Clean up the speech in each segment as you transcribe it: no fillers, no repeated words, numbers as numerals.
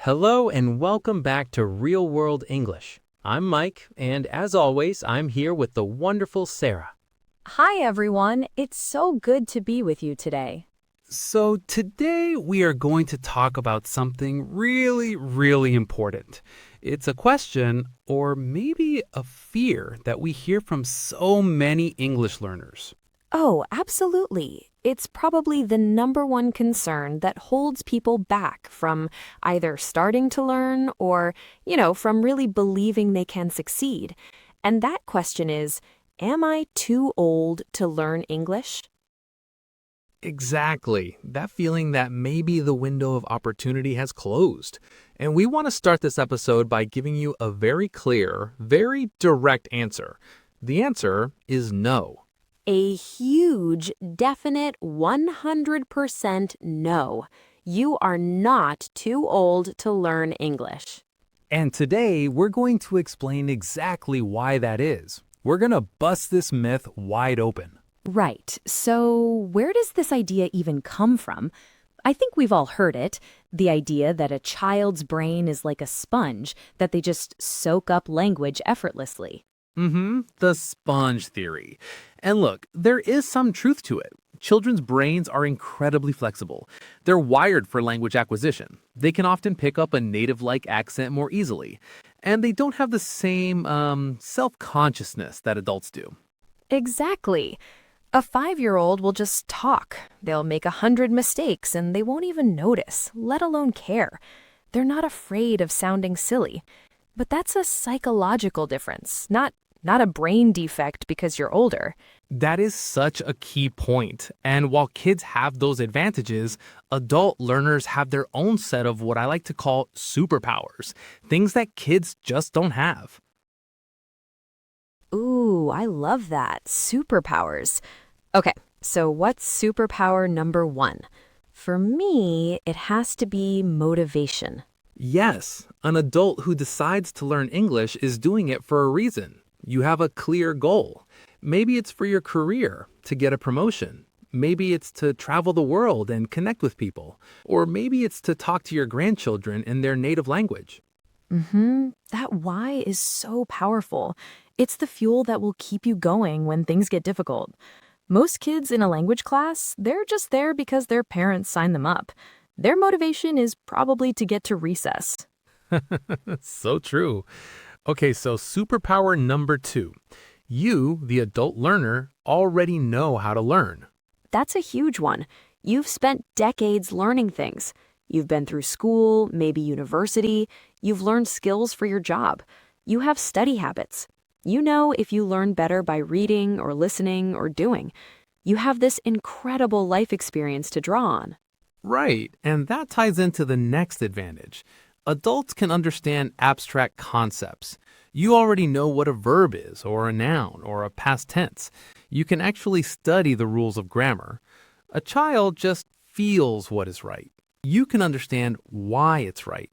Hello and welcome back to Real World English. I'm Mike, and as always, I'm here with the wonderful Sarah. Hi, everyone. It's so good to be with you today. So, today we are going to talk about something really important. It's a question, or maybe a fear, that we hear from so many English learners. Oh, absolutely. It's probably the number one concern that holds people back from either starting to learn or, from really believing they can succeed. And that question is, am I too old to learn English? Exactly. That feeling that maybe the window of opportunity has closed. And we want to start this episode by giving you a very clear, very direct answer. The answer is no. A huge, definite 100% no. You are not too old to learn English. And today, we're going to explain exactly why that is. We're going to bust this myth wide open. Right. So, where does this idea even come from? I think we've all heard it, the idea that a child's brain is like a sponge, that they just soak up language effortlessly. The sponge theory. And look, there is some truth to it. Children's brains are incredibly flexible. They're wired for language acquisition. They can often pick up a native-like accent more easily. And they don't have the same self-consciousness that adults do. Exactly. A 5-year-old will just talk. They'll make 100 mistakes and they won't even notice, let alone care. They're not afraid of sounding silly. But that's a psychological difference, not a brain defect because you're older. That is such a key point. And while kids have those advantages, adult learners have their own set of what I like to call superpowers, things that kids just don't have. Ooh, I love that. Superpowers. Okay, so what's superpower number one? For me, it has to be motivation. Yes, an adult who decides to learn English is doing it for a reason. You have a clear goal. Maybe it's for your career, to get a promotion. Maybe it's to travel the world and connect with people. Or maybe it's to talk to your grandchildren in their native language. That why is so powerful. It's the fuel that will keep you going when things get difficult. Most kids in a language class, they're just there because their parents signed them up. Their motivation is probably to get to recess. So true. Okay, so superpower number 2. You, the adult learner, already know how to learn. That's a huge one. You've spent decades learning things. You've been through school, maybe university. You've learned skills for your job. You have study habits. You know if you learn better by reading or listening or doing. You have this incredible life experience to draw on. Right, and that ties into the next advantage. Adults can understand abstract concepts. You already know what a verb is, or a noun, or a past tense. You can actually study the rules of grammar. A child just feels what is right. You can understand why it's right.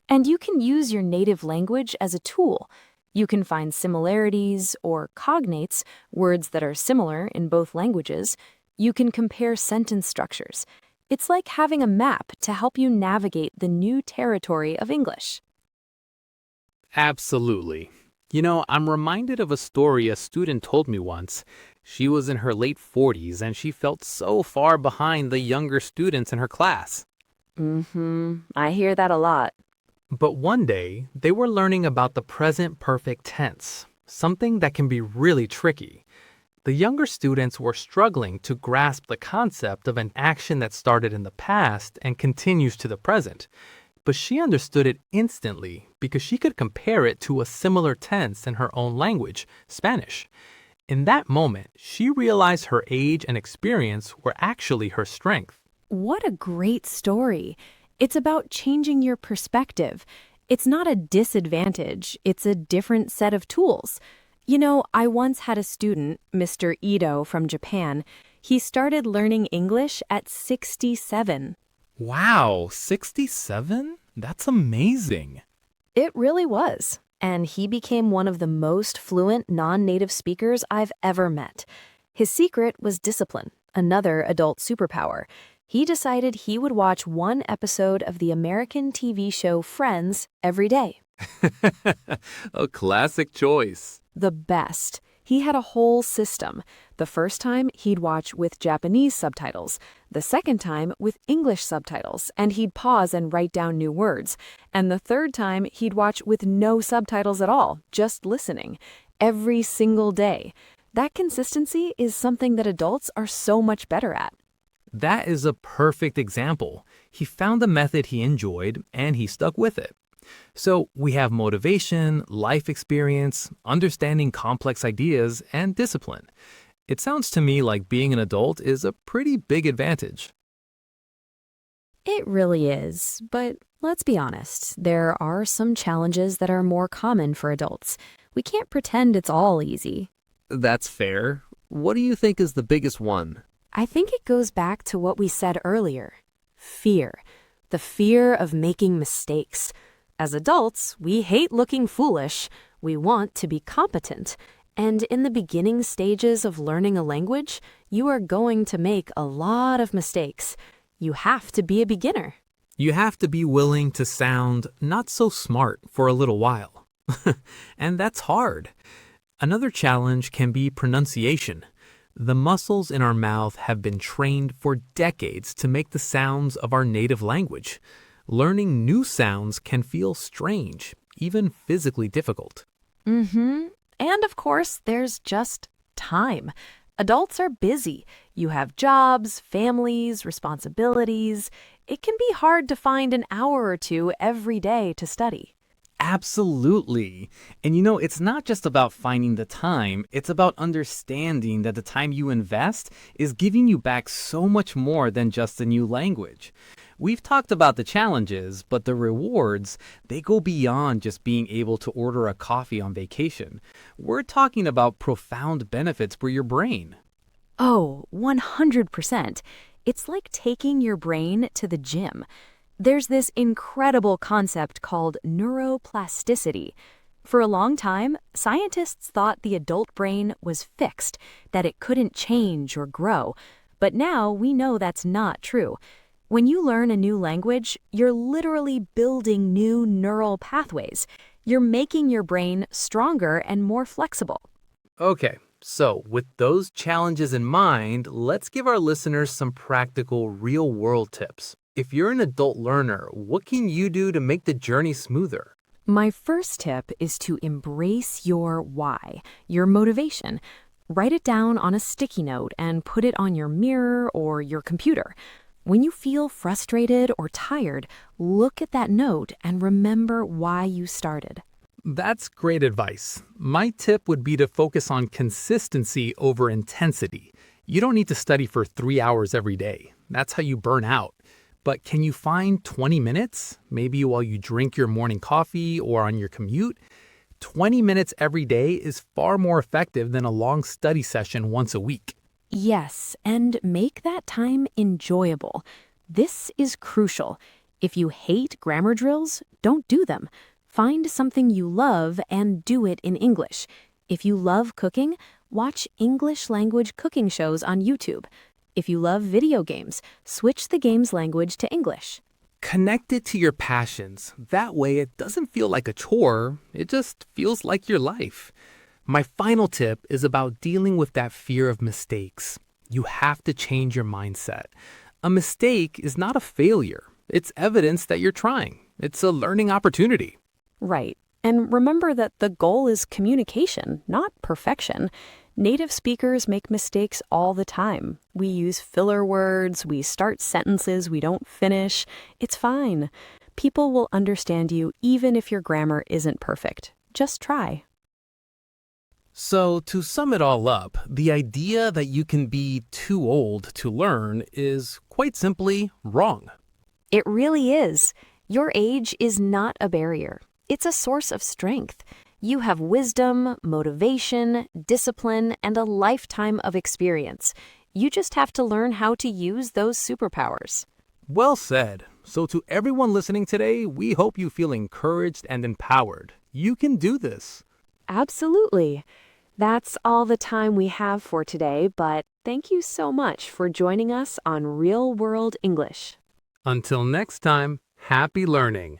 And you can use your native language as a tool. You can find similarities or cognates, words that are similar in both languages. You can compare sentence structures. It's like having a map to help you navigate the new territory of English. Absolutely. You know, I'm reminded of a story a student told me once. She was in her late 40s and she felt so far behind the younger students in her class. I hear that a lot. But one day, they were learning about the present perfect tense, something that can be really tricky. The younger students were struggling to grasp the concept of an action that started in the past and continues to the present. But she understood it instantly because she could compare it to a similar tense in her own language, Spanish. In that moment, she realized her age and experience were actually her strength. What a great story. It's about changing your perspective. It's not a disadvantage, it's a different set of tools. You know, I once had a student, Mr. Ito from Japan. He started learning English at 67. Wow, 67? That's amazing. It really was. And he became one of the most fluent non-native speakers I've ever met. His secret was discipline, another adult superpower. He decided he would watch one episode of the American TV show Friends every day. A classic choice. The best. He had a whole system. The first time, he'd watch with Japanese subtitles. The second time, with English subtitles, and he'd pause and write down new words. And the third time, he'd watch with no subtitles at all, just listening. Every single day. That consistency is something that adults are so much better at. That is a perfect example. He found a method he enjoyed, and he stuck with it. So we have motivation, life experience, understanding complex ideas, and discipline. It sounds to me like being an adult is a pretty big advantage. It really is, but let's be honest, there are some challenges that are more common for adults. We can't pretend it's all easy. That's fair. What do you think is the biggest one? I think it goes back to what we said earlier. Fear. The fear of making mistakes. As adults, we hate looking foolish. We want to be competent. And in the beginning stages of learning a language, you are going to make a lot of mistakes. You have to be a beginner. You have to be willing to sound not so smart for a little while. And that's hard. Another challenge can be pronunciation. The muscles in our mouth have been trained for decades to make the sounds of our native language. Learning new sounds can feel strange, even physically difficult. And of course, there's just time. Adults are busy. You have jobs, families, responsibilities. It can be hard to find an hour or two every day to study. Absolutely. And it's not just about finding the time, it's about understanding that the time you invest is giving you back so much more than just a new language. We've talked about the challenges, but the rewards, they go beyond just being able to order a coffee on vacation. We're talking about profound benefits for your brain. Oh, 100%. It's like taking your brain to the gym. There's this incredible concept called neuroplasticity. For a long time, scientists thought the adult brain was fixed, that it couldn't change or grow. But now we know that's not true. When you learn a new language, you're literally building new neural pathways. You're making your brain stronger and more flexible. Okay, so with those challenges in mind, let's give our listeners some practical real-world tips. If you're an adult learner, what can you do to make the journey smoother? My first tip is to embrace your why, your motivation. Write it down on a sticky note and put it on your mirror or your computer. When you feel frustrated or tired, look at that note and remember why you started. That's great advice. My tip would be to focus on consistency over intensity. You don't need to study for 3 hours every day. That's how you burn out. But can you find 20 minutes, maybe while you drink your morning coffee or on your commute? 20 minutes every day is far more effective than a long study session once a week. Yes, and make that time enjoyable. This is crucial. If you hate grammar drills, don't do them. Find something you love and do it in English. If you love cooking, watch English language cooking shows on YouTube. If you love video games, switch the game's language to English. Connect it to your passions. That way it doesn't feel like a chore, it just feels like your life. My final tip is about dealing with that fear of mistakes. You have to change your mindset. A mistake is not a failure. It's evidence that you're trying. It's a learning opportunity. Right. And remember that the goal is communication, not perfection. Native speakers make mistakes all the time. We use filler words, we start sentences we don't finish. It's fine. People will understand you even if your grammar isn't perfect. Just try. So, to sum it all up, the idea that you can be too old to learn is quite simply wrong. It really is. Your age is not a barrier. It's a source of strength. You have wisdom, motivation, discipline, and a lifetime of experience. You just have to learn how to use those superpowers. Well said. So to everyone listening today, we hope you feel encouraged and empowered. You can do this. Absolutely. That's all the time we have for today, but thank you so much for joining us on Real World English. Until next time, happy learning.